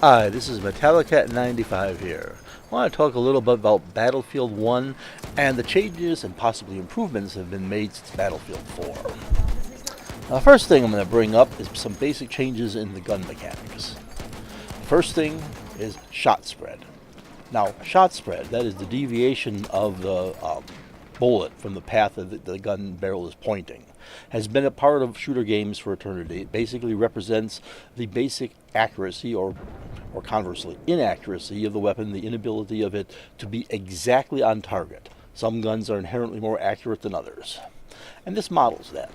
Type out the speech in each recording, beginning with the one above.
Hi, this is Metallicat95 here. I want to talk a little bit about Battlefield 1 and the changes and possibly improvements that have been made since Battlefield 4. The first thing I'm going to bring up is some basic changes in the gun mechanics. First thing is shot spread. Now, shot spread, that is the deviation of the bullet from the path that the gun barrel is pointing, has been a part of shooter games for eternity. It basically represents the basic accuracy or conversely inaccuracy of the weapon, the inability of it to be exactly on target. Some guns are inherently more accurate than others, and this models that.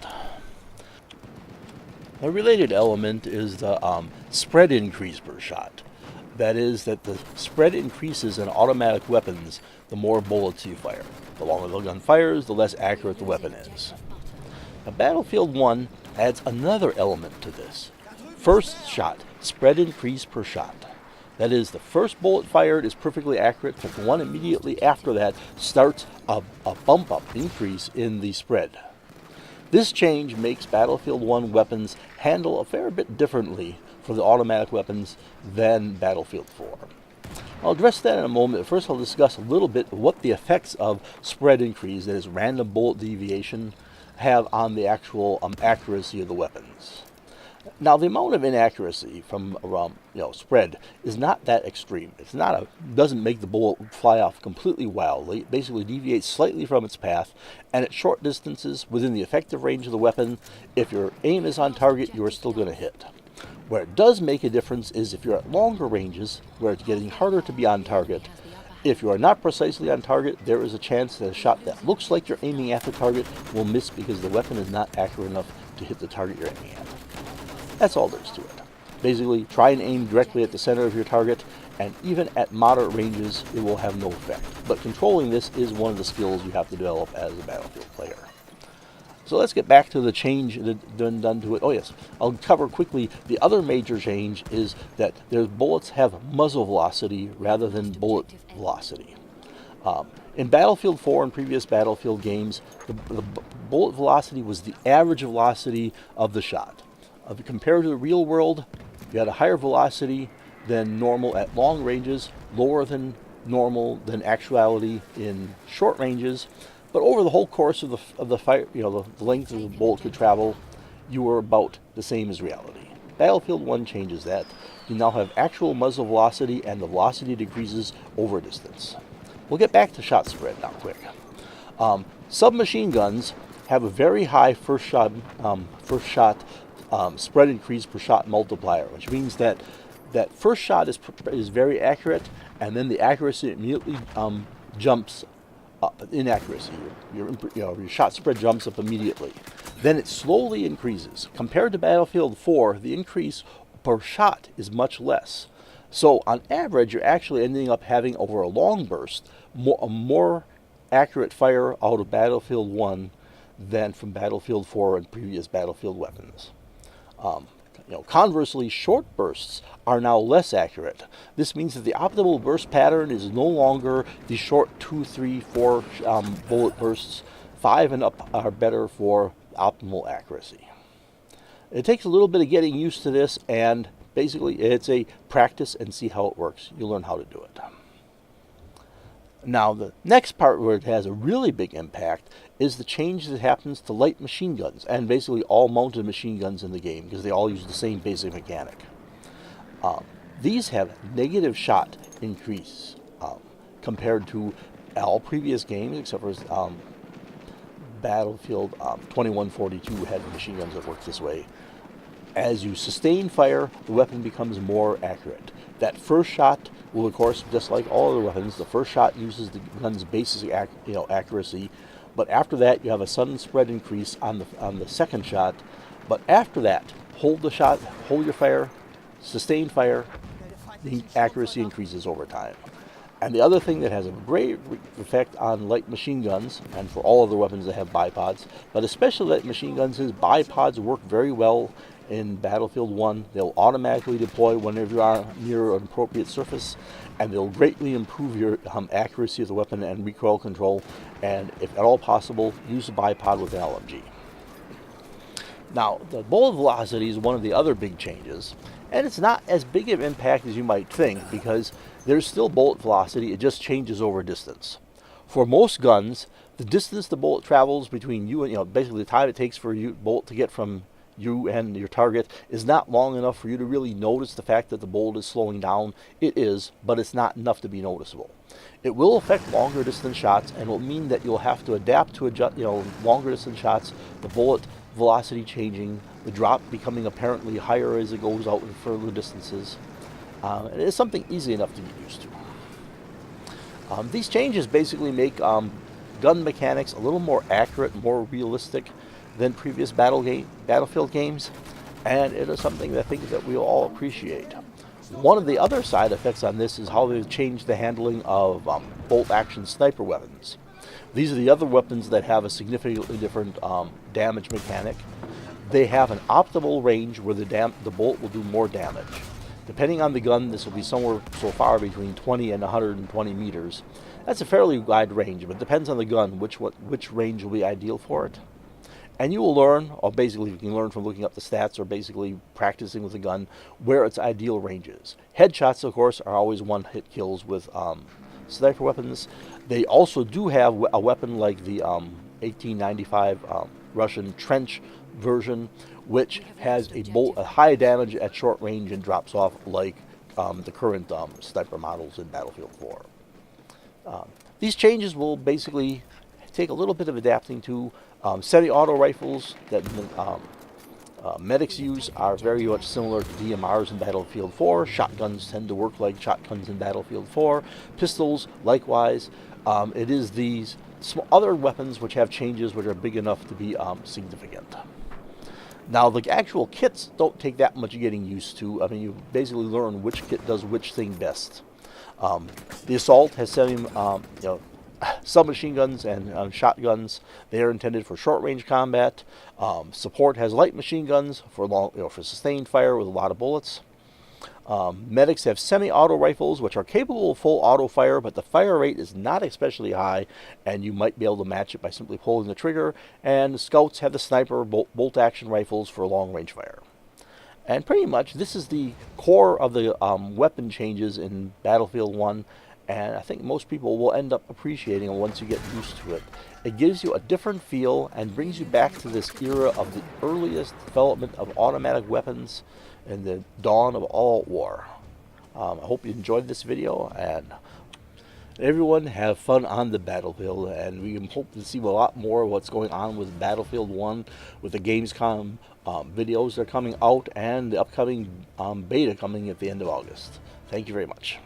A related element is the spread increase per shot. That is, that the spread increases in automatic weapons the more bullets you fire. The longer the gun fires, the less accurate the weapon is. Now, Battlefield 1 adds another element to this. First shot, spread increase per shot. That is, the first bullet fired is perfectly accurate, but the one immediately after that starts a bump up increase in the spread. This change makes Battlefield 1 weapons handle a fair bit differently for the automatic weapons than Battlefield 4. I'll address that in a moment. First, I'll discuss a little bit what the effects of spread increase, that is random bullet deviation, have on the actual accuracy of the weapons. Now, the amount of inaccuracy from spread is not that extreme. Doesn't make the bullet fly off completely wildly. It basically deviates slightly from its path, and at short distances within the effective range of the weapon, if your aim is on target, you are still going to hit. Where it does make a difference is if you're at longer ranges, where it's getting harder to be on target. If you are not precisely on target, there is a chance that a shot that looks like you're aiming at the target will miss because the weapon is not accurate enough to hit the target you're aiming at. That's all there is to it. Basically, try and aim directly at the center of your target, and even at moderate ranges, it will have no effect. But controlling this is one of the skills you have to develop as a Battlefield player. So let's get back to the change that's been done to it. Oh yes, I'll cover quickly. The other major change is that their bullets have muzzle velocity rather than bullet velocity. In Battlefield 4 and previous Battlefield games, the bullet velocity was the average velocity of the shot. Compared to the real world, you had a higher velocity than normal at long ranges, lower than normal than actuality in short ranges. But over the whole course of the fire, the length of the bullet could travel, you were about the same as reality. Battlefield 1 changes that. You now have actual muzzle velocity, and the velocity decreases over distance. We'll get back to shot spread now quick. Submachine guns have a very high first shot spread increase per shot multiplier, which means that first shot is very accurate, and then the accuracy immediately jumps up. Inaccuracy, your shot spread jumps up immediately. Then it slowly increases. Compared to Battlefield 4, the increase per shot is much less. So on average, you're actually ending up having, over a long burst, a more accurate fire out of Battlefield 1 than from Battlefield 4 and previous Battlefield weapons. Conversely, short bursts are now less accurate. This means that the optimal burst pattern is no longer the short 2, 3, 4 bullet bursts. 5 and up are better for optimal accuracy. It takes a little bit of getting used to this, and basically it's a practice and see how it works. You'll learn how to do it. Now, the next part where it has a really big impact is the change that happens to light machine guns, and basically all mounted machine guns in the game, because they all use the same basic mechanic. These have negative shot increase compared to all previous games, except for Battlefield 2142 had machine guns that worked this way. As you sustain fire, the weapon becomes more accurate. That first shot will, of course, just like all other weapons, the first shot uses the gun's basic accuracy, but after that you have a sudden spread increase on the second shot. But after that, hold the shot, hold your fire, sustain fire, the accuracy increases over time. And the other thing that has a great effect on light machine guns, and for all other weapons that have bipods, but especially light machine guns, is bipods work very well in Battlefield 1. They'll automatically deploy whenever you are near an appropriate surface, and they'll greatly improve your accuracy of the weapon and recoil control, and if at all possible, use a bipod with an LMG. Now, the bullet velocity is one of the other big changes, And it's not as big of an impact as you might think because there's still bullet velocity, it just changes over distance. For most guns, the distance the bullet travels between you and, basically the time it takes for you bullet to get from you and your target is not long enough for you to really notice the fact that the bullet is slowing down. It is, but it's not enough to be noticeable. It will affect longer distance shots and will mean that you'll have to adapt to adjust, longer distance shots, the bullet velocity changing, the drop becoming apparently higher as it goes out in further distances. It is something easy enough to get used to. These changes basically make gun mechanics a little more accurate, more realistic than previous battlefield games, and it is something that I think that we'll all appreciate. One of the other side effects on this is how they've changed the handling of bolt-action sniper weapons. These are the other weapons that have a significantly different damage mechanic. They have an optimal range where the bolt will do more damage. Depending on the gun, this will be somewhere so far between 20 and 120 meters. That's a fairly wide range, but it depends on the gun which range will be ideal for it. And you will learn, or basically you can learn from looking up the stats or basically practicing with the gun, where its ideal range is. Headshots, of course, are always one-hit kills with sniper weapons. They also do have a weapon like the 1895 Russian trench version, which has a high damage at short range and drops off like the current sniper models in Battlefield 4. These changes will basically take a little bit of adapting to. Semi-auto rifles that medics use are very much similar to DMRs in Battlefield 4. Shotguns tend to work like shotguns in Battlefield 4. Pistols, likewise. It is these other weapons which have changes which are big enough to be significant. Now, the actual kits don't take that much getting used to. I mean, you basically learn which kit does which thing best. The Assault has submachine guns and shotguns. They are intended for short-range combat. Support has light machine guns for for sustained fire with a lot of bullets. Medics have semi-auto rifles, which are capable of full auto fire, but the fire rate is not especially high, and you might be able to match it by simply pulling the trigger. And Scouts have the sniper bolt-action rifles for long-range fire. And pretty much this is the core of the weapon changes in Battlefield 1. And I think most people will end up appreciating it once you get used to it. It gives you a different feel and brings you back to this era of the earliest development of automatic weapons and the dawn of all war. I hope you enjoyed this video, and everyone have fun on the battlefield, and we hope to see a lot more of what's going on with Battlefield 1 with the Gamescom videos that are coming out and the upcoming beta coming at the end of August. Thank you very much.